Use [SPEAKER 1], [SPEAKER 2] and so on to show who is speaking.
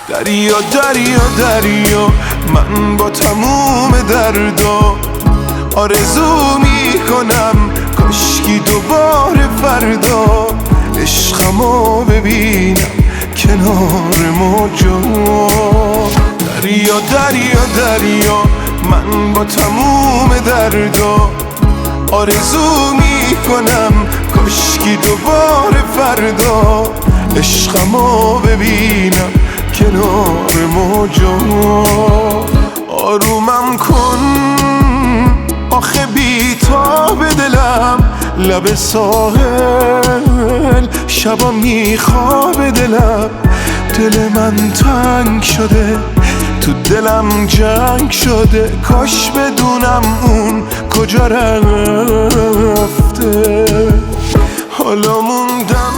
[SPEAKER 1] دریا دریا دریا، من با تموم دردا آرزو میکنم کاشکی دوباره فردا عشقمو ببینم کنار موجا. دریا دریا دریا، من با تموم دردا آرزو میکنم کاشکی دوباره فردا عشقمو ببینم کنار موجا. آرومم کن آخه بی‌تاب دلم، لب ساحل شبا میخواب دلم. دل من تنگ شده تو دلم جنگ شده، کاش بدونم اون کجا رفته. حالا موندم